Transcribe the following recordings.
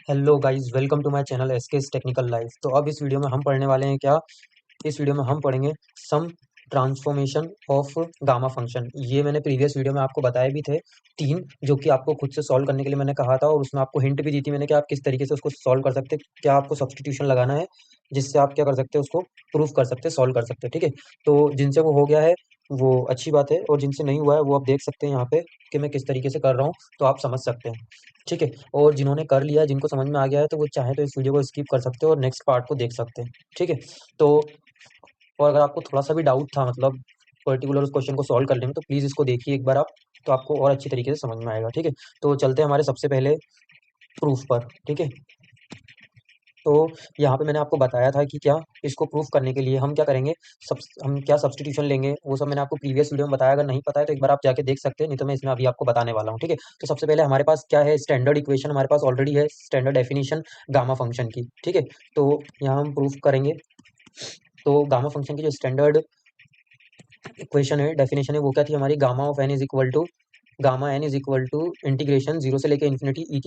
Hello guys, welcome to my channel SK's technical life. तो अब इस वीडियो में हम पढ़ने वाले हैं क्या। इस वीडियो में हम पढ़ेंगे सम ट्रांसफॉर्मेशन ऑफ गामा फंक्शन। ये मैंने प्रीवियस वीडियो में आपको बताए भी थे तीन, जो कि आपको खुद से सॉल्व करने के लिए मैंने कहा था, और उसमें आपको हिंट भी दी थी मैंने कि आप किस तरीके से उसको सॉल्व कर सकते हैं, क्या आपको सब्स्टिट्यूशन लगाना है जिससे आप क्या कर सकते हैं, उसको प्रूफ कर सकते हैं, सॉल्व कर सकते हैं। ठीक है, तो जिनसे वो हो गया है वो अच्छी बात है, और जिनसे नहीं हुआ है वो आप देख सकते हैं यहाँ पे कि मैं किस तरीके से कर रहा हूँ, तो आप समझ सकते हैं। ठीक है, और जिन्होंने कर लिया है, जिनको समझ में आ गया है, तो वो चाहे तो इस वीडियो को स्किप कर सकते हैं और नेक्स्ट पार्ट को देख सकते हैं। ठीक है, तो और अगर आपको थोड़ा सा भी डाउट था, मतलब पर्टिकुलर उस क्वेश्चन को सॉल्व करने में, तो प्लीज़ इसको देखिए एक बार आप, तो आपको और अच्छी तरीके से समझ में आएगा। ठीक है, तो चलते हैं हमारे सबसे पहले प्रूफ पर। ठीक है, तो यहाँ पे मैंने आपको बताया था कि क्या इसको प्रूफ करने के लिए हम क्या करेंगे, हम क्या सब्स्टिट्यूशन लेंगे, वो सब मैंने आपको प्रीवियस वीडियो में बताया। अगर नहीं पता है तो एक बार आप जाके देख सकते हैं, नहीं तो मैं इसमें अभी आपको बताने वाला हूँ। ठीक है, तो सबसे पहले हमारे पास क्या है, स्टैंडर्ड इक्वेशन हमारे पास ऑलरेडी है, स्टैंडर्ड डेफिनेशन गामा फंक्शन की। ठीक है, तो यहाँ हम प्रूफ करेंगे। तो गामा फंक्शन की जो स्टैंडर्ड इक्वेशन है, डेफिनेशन है, वो क्या थी हमारी, gamma n is equal to integration zero से लेके इन्फिनिटी ई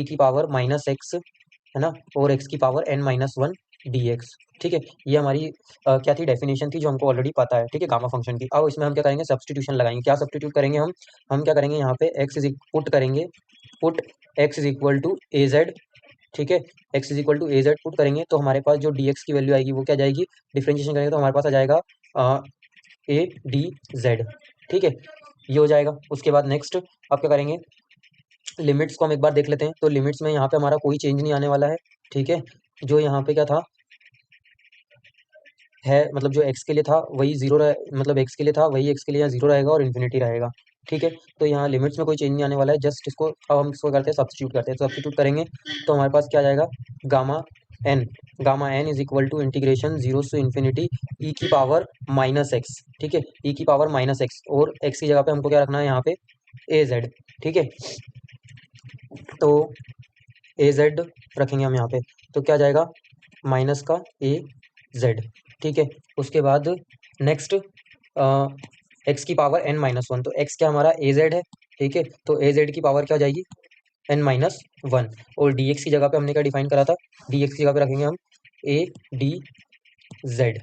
की पावर माइनस एक्स, है ना, और एक्स की power n minus one d x. ठीक है, ये हमारी क्या थी, डेफिनेशन थी, जो हमको ऑलरेडी पता है। ठीक है, गामा फंक्शन की। अब इसमें हम क्या करेंगे, सब्स्टिट्यूशन लगाएंगे। क्या सब्स्टिट्यूट करेंगे हम क्या करेंगे, यहाँ पे एक्स इज पुट करेंगे, put x is equal to a z. ठीक है, x is equal to a z put करेंगे, तो हमारे पास जो डी एक्स की वैल्यू आएगी वो क्या जाएगी, डिफ्रेंशिएशन करेंगे तो हमारे पास आ जाएगा ए डी जेड। ठीक है, ये हो जाएगा। उसके बाद नेक्स्ट आप क्या करेंगे, लिमिट्स को हम एक बार देख लेते हैं। तो लिमिट्स में यहाँ पे हमारा कोई चेंज नहीं आने वाला है। ठीक है, जो यहाँ पे क्या था है, मतलब जो एक्स के लिए था वही जीरो रहे, मतलब एक्स के लिए था वही एक्स के लिए यहाँ जीरो रहेगा और इन्फिनिटी रहेगा। ठीक है, तो यहाँ लिमिट्स में कोई चेंज नहीं आने वाला है। जस्ट इसको अब हम इसको करते हैं, सब्स्टिट्यूट करते हैं। सब्स्टिट्यूट करेंगे तो हमारे पास क्या आ जाएगा, gamma n, gamma n is equal to integration zero से इन्फिनिटी ई की पावर माइनस एक्स। ठीक है, ई की पावर माइनस एक्स, और एक्स की जगह पे हमको क्या रखना है यहाँ पे, ए जेड। ठीक है, तो ए जेड रखेंगे हम यहाँ पे, तो क्या जाएगा, माइनस का ए जेड। ठीक है, उसके बाद नेक्स्ट एक्स की पावर एन माइनस वन, तो एक्स क्या हमारा ए जेड है। ठीक है, तो ए जेड की पावर क्या हो जाएगी, एन माइनस वन, और डी एक्स की जगह पे हमने क्या डिफाइन करा था, डी एक्स की जगह पे रखेंगे हम A D Z,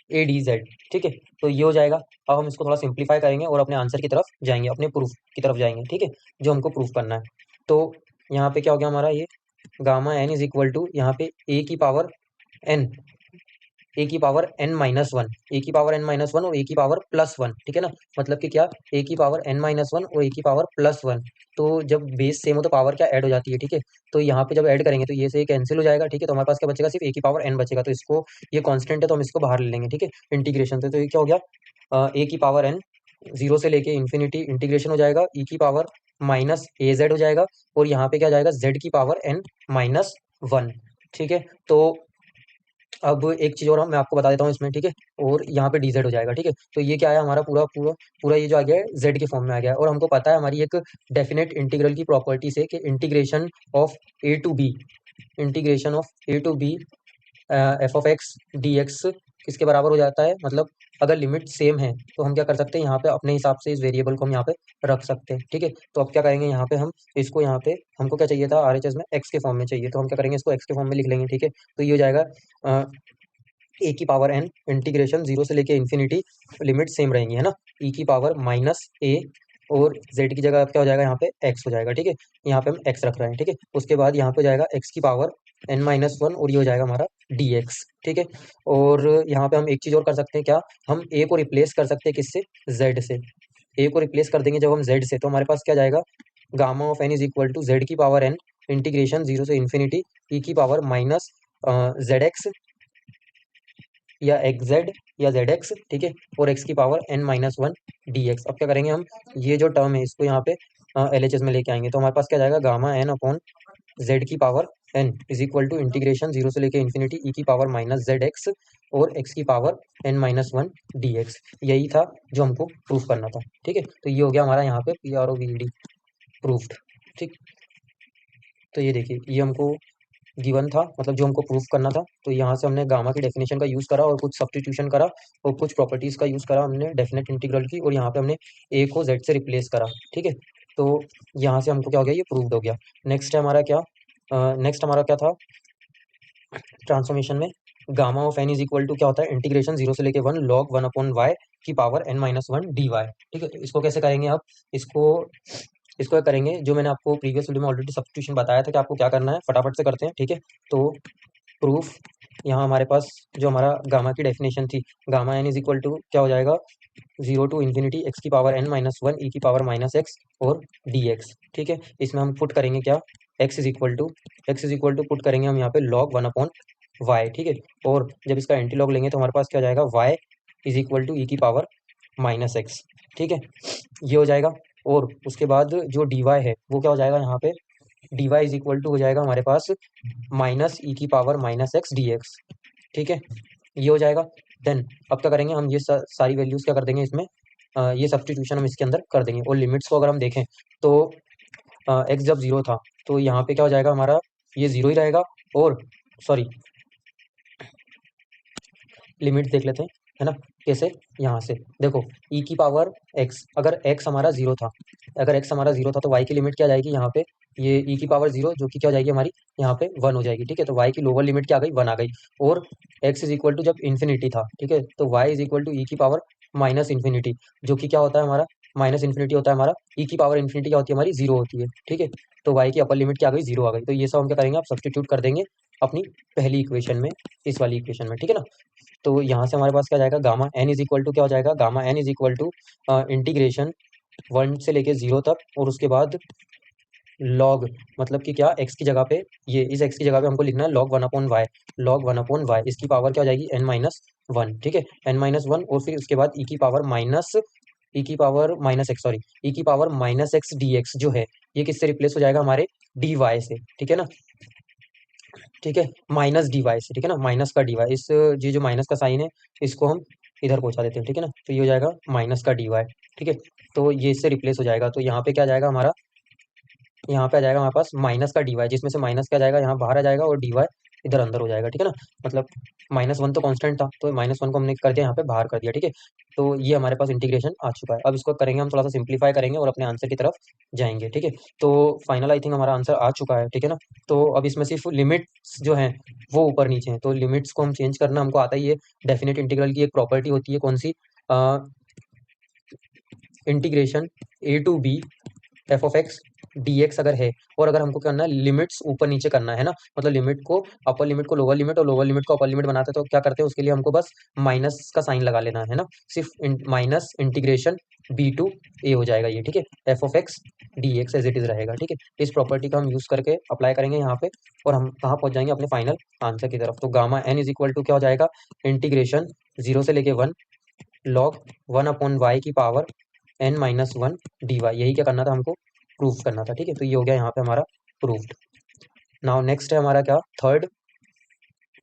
A D Z. ठीक है, तो ये हो जाएगा। अब हम इसको थोड़ा सिंप्लीफाई करेंगे और अपने आंसर की तरफ जाएंगे, अपने प्रूफ की तरफ जाएंगे। ठीक है, जो हमको प्रूफ करना है। तो यहाँ पे क्या हो गया हमारा, ये gamma n is equal to यहाँ पे ए की पावर एन, ए की power n minus one, a की पावर एन माइनस वन और ए की पावर प्लस वन। ठीक है ना, मतलब कि क्या, ए की पावर एन माइनस वन और ए की पावर प्लस वन। तो जब बेस सेम हो तो पावर क्या ऐड हो जाती है। ठीक है, तो यहाँ पे जब ऐड करेंगे तो ये से कैंसिल हो जाएगा। ठीक है, तो हमारे पास क्या बचेगा, सिर्फ ए की पावर एन बचेगा। तो इसको, ये कांस्टेंट है तो हम इसको बाहर ले लेंगे। ठीक है, इंटीग्रेशन से, तो ये क्या हो गया, ए की पावर एन जीरो से लेके इन्फिनिटी इंटीग्रेशन हो जाएगा, ई की पावर माइनस ए जेड हो जाएगा, और यहाँ पे क्या जाएगा, जेड की पावर एन माइनस वन। ठीक है, तो अब एक चीज़ और मैं आपको बता देता हूँ इसमें। ठीक है, और यहाँ पे डी जेड हो जाएगा। ठीक है, तो ये क्या है हमारा, पूरा पूरा पूरा ये जो आ गया है जेड के फॉर्म में आ गया है। और हमको पता है हमारी एक डेफिनेट इंटीग्रल की प्रॉपर्टी से कि integration of a to b, integration of a to b f of x d x किसके बराबर हो जाता है, मतलब अगर लिमिट सेम है तो हम क्या कर सकते हैं, यहाँ पे अपने हिसाब से इस वेरिएबल को हम यहाँ पे रख सकते हैं। ठीक है, तो अब क्या करेंगे, यहाँ पे हम इसको, यहाँ पे हमको क्या चाहिए था, आरएचएस में एक्स के फॉर्म में चाहिए, तो हम क्या करेंगे, इसको एक्स के फॉर्म में लिख लेंगे। ठीक है, तो ये हो जाएगा ए की पावर एन इंटीग्रेशन जीरो से लेके इन्फिनिटी, लिमिट सेम रहेंगी, है ना, ई की पावर माइनस ए, और जेड की जगह क्या हो जाएगा, यहाँ पे एक्स हो जाएगा। ठीक है, यहाँ पे हम एक्स रख रहे हैं। ठीक है, उसके बाद यहाँ पे हो जाएगा एक्स की पावर एन माइनस वन, और ये हो जाएगा हमारा डी एक्स। ठीक है, और यहाँ पे हम एक चीज़ और कर सकते हैं, क्या, हम ए को रिप्लेस कर सकते हैं किससे, जेड से। ए को रिप्लेस कर देंगे जब हम जेड से, तो हमारे पास क्या जाएगा, gamma of n is equal to z की पावर एन इंटीग्रेशन जीरो से इन्फिनिटी ई की पावर माइनस जेड एक्स या एक्स जेड या जेड एक्स। ठीक है, और एक्स की power n minus one d x. अब क्या करेंगे हम, ये जो टर्म है इसको यहाँ पे एल एच एस में लेके आएंगे, तो हमारे पास क्या जाएगा, गामा एन अपॉन जेड की power n is equal to integration zero से लेके इन्फिनिटी ई की पावर माइनस जेड एक्स और एक्स की power n minus one d x. यही था जो हमको प्रूफ करना था। ठीक है, तो ये हो गया हमारा यहाँ पे P R O V D proofed. ठीक, तो ये देखिए, ये हमको गिवन था, मतलब जो हमको प्रूफ करना था। तो यहाँ से हमने गामा की डेफिनेशन का यूज़ करा और कुछ सब्स्टिट्यूशन करा और कुछ प्रॉपर्टीज़ का यूज़ करा हमने डेफिनेट इंटीग्रल की, और यहाँ पे हमने ए को जेड से रिप्लेस करा। ठीक है, तो यहाँ से हमको क्या हो गया, ये प्रूव्ड हो गया। नेक्स्ट है हमारा क्या, नेक्स्ट हमारा क्या था ट्रांसफॉर्मेशन में, gamma of n is equal to क्या होता है, इंटीग्रेशन 0 से लेके 1 log 1 अपॉन वाई की पावर n-1 dy। ठीक है, तो इसको कैसे करेंगे आप, इसको इसको करेंगे जो मैंने आपको प्रीवियस वीडियो में ऑलरेडी सब्स्टिट्यूशन बताया था कि आपको क्या करना है, फटाफट से करते हैं। ठीक है, तो प्रूफ, यहाँ हमारे पास जो हमारा गामा की डेफिनेशन थी, gamma n is equal to क्या हो जाएगा, 0 टू इन्फिनिटी एक्स की पावर n-1 ई की पावर -x और dx। ठीक है, इसमें हम पुट करेंगे क्या, x is equal to put करेंगे हम यहाँ पे log 1 अपॉन वाई। ठीक है, और जब इसका एंटी लॉग लेंगे तो हमारे पास क्या हो जाएगा, y इज इक्वल टू ई की पावर -x। ठीक है, ये हो जाएगा। और उसके बाद जो dy है वो क्या हो जाएगा, यहाँ पे dy इज इक्वल टू हो जाएगा हमारे पास माइनस ई की पावर -x dx। ठीक है, ये हो जाएगा। देन अब क्या करेंगे हम, ये सारी वैल्यूज क्या कर देंगे इसमें, ये सब्स्टिट्यूशन हम इसके अंदर कर देंगे। और लिमिट्स को अगर हम देखें तो x जब 0 था तो यहाँ पे क्या हो जाएगा हमारा, ये 0 ही रहेगा। और सॉरी, लिमिट देख लेते हैं, है ना, कैसे, यहाँ से देखो, e की पावर x, अगर x हमारा 0 था, अगर x हमारा 0 था तो y की लिमिट क्या आ जाएगी यहाँ पे, ये e की पावर 0 जो कि क्या हो जाएगी हमारी यहाँ पे 1 हो जाएगी। ठीक है, तो y की लोअर लिमिट क्या आ गई, 1 आ गई। और x इज इक्वल टू जब इन्फिनिटी था, ठीक है, तो y इज इक्वल टू ई की पावर माइनस इन्फिनिटी, जो कि क्या होता है हमारा, माइनस इन्फिनिटी होता है हमारा, ई की पावर इन्फिनिटी क्या होती है हमारी, 0 होती है। ठीक है, तो y की अपर लिमिट क्या आ गई, 0 आ गई। तो ये सब हम क्या करेंगे, आप सब्स्टिट्यूट कर देंगे अपनी पहली इक्वेशन में, इस वाली इक्वेशन में। ठीक है ना, तो यहाँ से हमारे पास क्या जाएगा, gamma n is equal to क्या हो जाएगा, gamma n is equal to integration 1 से लेके 0 तक, और उसके बाद लॉग, मतलब कि क्या, x की जगह पे, ये इस x की जगह पे हमको लिखना है log 1 upon y, log 1 upon y, इसकी पावर क्या हो जाएगी n-1। ठीक है, n-1, और फिर उसके बाद ई की पावर माइनस एक्स, सॉरी, ई की पावर -x dx जो है, ये किससे रिप्लेस हो जाएगा, हमारे dy से। ठीक है ना, ठीक है, माइनस डी वाई से। ठीक है ना, माइनस का डी वाई, इस ये जो माइनस का साइन है इसको हम इधर पहुंचा देते हैं। ठीक है ना, तो ये हो जाएगा माइनस का डी वाई। ठीक है, तो ये इससे रिप्लेस हो जाएगा। तो यहाँ पे क्या जाएगा हमारा, यहाँ पे आ जाएगा हमारे पास माइनस का डी वाई, जिसमें से माइनस क्या जाएगा, यहाँ बाहर आ जाएगा, और डी वाई इधर अंदर हो जाएगा। ठीक है ना, मतलब -1 तो कांस्टेंट था, तो -1 को हमने कर दिया यहाँ पे बाहर कर दिया। ठीक है, तो ये हमारे पास इंटीग्रेशन आ चुका है। अब इसको करेंगे हम, थोड़ा सा सिंप्लीफाई करेंगे और अपने आंसर की तरफ जाएंगे। ठीक है, तो फाइनल आई थिंक हमारा आंसर आ चुका है। ठीक है ना, तो अब इसमें सिर्फ लिमिट्स जो हैं वो ऊपर नीचे हैं, तो लिमिट्स को हम चेंज करना हमको आता ही है। डेफिनेट इंटीग्रल की एक प्रॉपर्टी होती है, कौन सी, integration a to b f of x dx अगर है, और अगर हमको करना है लिमिट्स ऊपर नीचे करना है ना, मतलब लिमिट को, अपर लिमिट को लोअर लिमिट और लोअर लिमिट को अपर लिमिट बनाते हैं, तो क्या करते हैं उसके लिए हमको बस माइनस का साइन लगा लेना है ना, सिर्फ minus integration b to a हो जाएगा ये। ठीक है, f of x d x as it is रहेगा। ठीक है, इस प्रॉपर्टी का हम यूज करके अप्लाई करेंगे यहाँ पे, और हम कहाँ पहुंच जाएंगे, अपने फाइनल आंसर की तरफ। तो gamma n is equal to क्या हो जाएगा, इंटीग्रेशन 0 से लेके 1 log 1 अपॉन वाई की पावर n-1 dy, यही क्या करना था हमको, प्रूफ करना था। ठीक है, तो ये हो गया यहाँ पे हमारा प्रूफ्ड। नाउ नेक्स्ट है हमारा क्या, थर्ड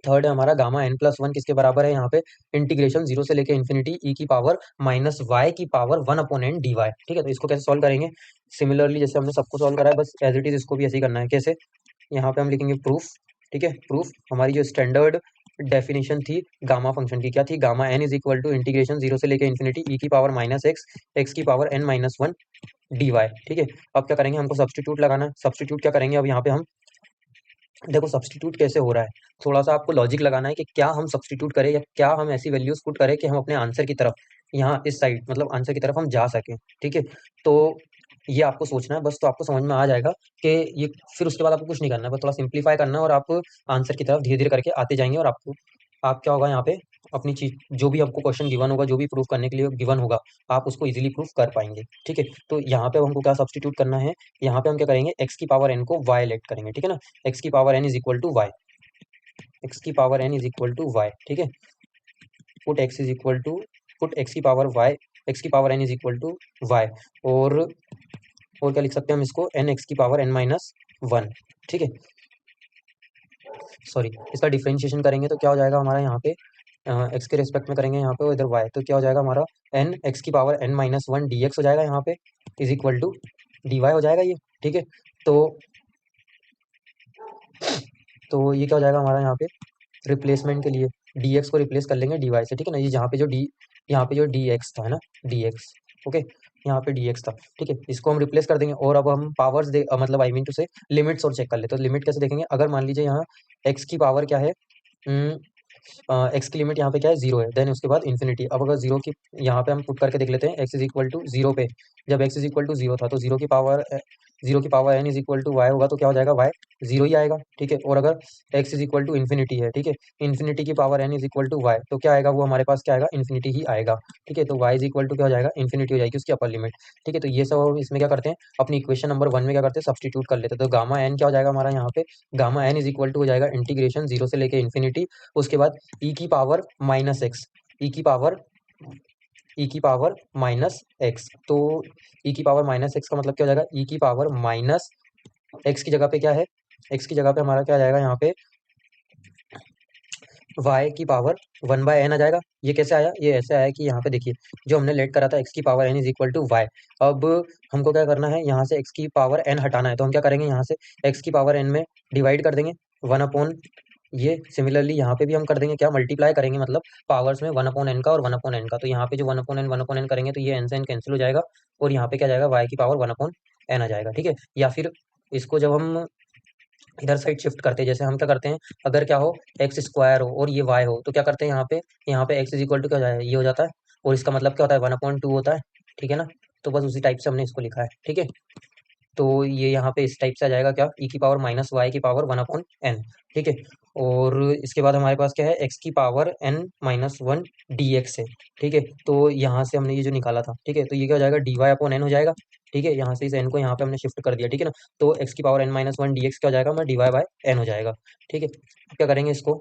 है हमारा गामा n+1 किसके बराबर है, यहाँ पे इंटीग्रेशन 0 से लेके इन्फिनिटी ई की पावर -y की पावर 1 अपॉन n dy। ठीक है, तो इसको कैसे सॉल्व करेंगे, सिमिलरली जैसे हमने सबको सॉल्व करा है, बस एज इट इज इसको भी ऐसे ही करना है। कैसे, यहाँ पे हम लिखेंगे प्रूफ। ठीक है, प्रूफ, हमारी जो स्टैंडर्ड डेफिनेशन थी गामा फंक्शन की, क्या थी, gamma n is equal to integration 0 से लेके इन्फिनिटी ई की पावर -x एक्स की पावर n-1 dy। ठीक है, अब क्या करेंगे, हमको सब्स्टिट्यूट लगाना है। सब्स्टिट्यूट क्या करेंगे, अब यहाँ पे हम देखो सब्स्टिट्यूट कैसे हो रहा है, थोड़ा सा आपको लॉजिक लगाना है कि क्या हम सब्स्टिट्यूट करें, या क्या हम ऐसी वैल्यूज पुट करें कि हम अपने आंसर की तरफ, यहाँ इस साइड मतलब आंसर की तरफ हम जा सकें। ठीक है, तो ये आपको सोचना है बस, तो आपको समझ में आ जाएगा कि ये, फिर उसके बाद आपको कुछ नहीं करना है, बस थोड़ा सिंप्लीफाई करना है, और आप आंसर की तरफ धीरे धीरे करके आते जाएंगे, और आपको, आप क्या होगा यहाँ पे, अपनी चीज जो भी आपको क्वेश्चन गिवन होगा, जो भी प्रूफ करने के लिए गिवन होगा, आप उसको इजीली प्रूफ कर पाएंगे। ठीक है, तो यहाँ पे हमको क्या सब्स्टिट्यूट करना है, यहाँ पे हम क्या करेंगे, एक्स की पावर एन को वाई लेट करेंगे। ठीक है ना, एक्स की power n is equal to y, x की power n is equal to y. ठीक है, put x is equal to, put x की पावर वाई, एक्स की power n is equal to y, और क्या लिख सकते हैं हम इसको, एन एक्स की पावर n-1। ठीक है, सॉरी, इसका डिफरेंशिएशन करेंगे तो क्या हो जाएगा हमारा, यहाँ पे एक्स के रिस्पेक्ट में करेंगे, यहाँ पे इधर वाई, तो क्या हो जाएगा हमारा, एन एक्स की पावर n-1 dx हो जाएगा, यहाँ पे इज इक्वल टू dy हो जाएगा ये। ठीक है, तो ये क्या हो जाएगा हमारा, यहाँ पे रिप्लेसमेंट के लिए dx को रिप्लेस कर लेंगे dy से। ठीक है ना, ये जहाँ पे जो d, यहाँ पे जो dx था, है ना, dx। ओके, यहाँ पे dx था, ठीक है। इसको हम रिप्लेस कर देंगे और अब हम पावर्स मतलब आई मीन टू से लिमिट्स और चेक कर लेते हैं। तो लिमिट कैसे देखेंगे, अगर मान लीजिए यहाँ x की पावर क्या है, एक्स की लिमिट यहाँ पे क्या है, 0 है, देन उसके बाद इन्फिनिटी। अब अगर जीरो की यहाँ पे हम पुट करके देख लेते हैं, x is equal to zero पे, जब x is equal to zero था तो जीरो की power n is equal to y होगा, तो क्या हो जाएगा, वाई जीरो ही आएगा, ठीक है। और अगर x is equal to infinity है, ठीक है, इन्फिनिटी की power n is equal to y, तो क्या आएगा, वो हमारे पास क्या आएगा, इन्फिनिटी ही आएगा, ठीक है। तो वाई इज इक्वल टू क्या हो जाएगा, इन्फिनिटी हो जाएगी उसकी अपर लिमिट, ठीक है। तो ये सब हम इसमें क्या करते हैं, अपनी इक्वेशन नंबर 1 में क्या करते हैं, सब्सटीट्यूट कर लेते हैं। तो गामा एन क्या हो जाएगा हमारा यहाँ पे, gamma n is equal to हो जाएगा इंटीग्रेशन जीरो से लेके इन्फिनिटी, उसके बाद ई की पावर माइनस एक्स, ई की पावर ई की पावर माइनस एक्स। तो ई की पावर माइनस एक्स का मतलब क्या हो जाएगा, ई की पावर माइनस एक्स की जगह पे क्या है, एक्स की जगह पे हमारा क्या आ जाएगा यहाँ पे, y की पावर 1/n आ जाएगा। ये कैसे आया, ये ऐसे आया कि यहाँ पे देखिए, जो हमने लेट करा था x की power n is equal to y, अब हमको क्या करना है, यहाँ से x की पावर n हटाना है, तो हम क्या करेंगे, यहाँ से x की पावर n में डिवाइड कर देंगे 1 अपॉन ये। सिमिलरली यहाँ पे भी हम कर देंगे क्या, मल्टीप्लाई करेंगे, मतलब पावर्स में 1/n का और 1/n का। तो यहाँ पे जो 1/n करेंगे तो ये n से n कैंसिल हो जाएगा और यहाँ पे क्या जाएगा, y की पावर 1/n आ जाएगा, ठीक है। या फिर इसको जब हम इधर साइड शिफ्ट करते हैं, जैसे हम क्या करते हैं, अगर क्या हो, एक्स स्क्वायर हो और ये वाई हो, तो क्या करते हैं, यहाँ पे एक्स इज इक्वल टू क्या हो जाएगा, ये हो जाता है, और इसका मतलब क्या होता है, 1/2 होता है, ठीक है ना। तो बस उसी टाइप से हमने इसको लिखा है, ठीक है। तो ये यहाँ पे इस टाइप से आ जाएगा क्या, ई की पावर माइनस वाई की पावर 1/n, ठीक है। और इसके बाद हमारे पास क्या है, एक्स की पावर n-1 dx है, ठीक है। तो यहाँ से हमने ये जो निकाला था, ठीक है, तो ये क्या हो जाएगा, dy/n हो जाएगा, ठीक है। यहाँ से इस n को यहाँ पे हमने शिफ्ट कर दिया, ठीक है ना। तो एक्स की पावर n-1 dx क्या हो जाएगा, हमारा dy/n हो जाएगा, ठीक है। अब क्या करेंगे इसको,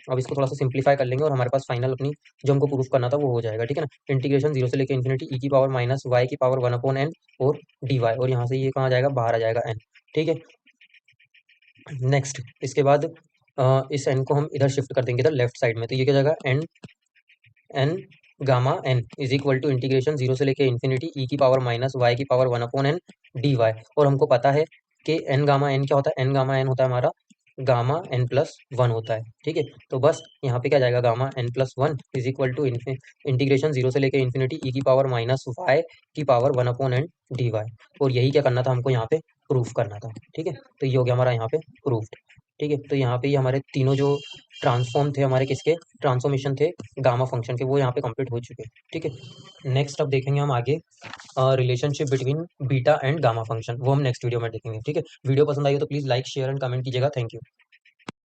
अब इसको थोड़ा सा सिंप्लीफाई कर लेंगे और हमारे पास फाइनल अपनी जो हमको प्रूफ करना था वो हो जाएगा, ठीक है ना। इंटीग्रेशन जीरो से लेकर इन्फिनिटी ई की पावर माइनस वाई की पावर 1/n और dy, और यहाँ से ये कहाँ आ जाएगा, बाहर आ जाएगा n, ठीक है। नेक्स्ट इसके बाद इस n को हम इधर शिफ्ट कर देंगे इधर लेफ्ट साइड में, तो ये क्या हो जाएगा, n gamma n is equal to integration zero से लेके इन्फिनिटी ई की पावर माइनस वाई की पावर 1/n dy। और हमको पता है कि n गामा n क्या होता है, n गामा n होता है हमारा गामा n+1 होता है, ठीक है। तो बस यहाँ पे क्या जाएगा, gamma n+1 is equal to integration zero से लेके इन्फिनिटी ई की पावर माइनस वाई की पावर 1/n dy। और यही क्या करना था हमको यहाँ पे, प्रूफ करना था, ठीक है। तो ये हो गया हमारा यहाँ पे प्रूफ्ड, ठीक है। तो यहाँ पे हमारे तीनों जो ट्रांसफॉर्म थे, हमारे किसके ट्रांसफॉर्मेशन थे, गामा फंक्शन के, वो यहाँ पे कंप्लीट हो चुके हैं, ठीक है। नेक्स्ट अब देखेंगे हम आगे relationship between beta and gamma function, वो हम नेक्स्ट वीडियो में देखेंगे, ठीक है। वीडियो पसंद आई हो तो please like share and comment कीजिएगा, थैंक यू।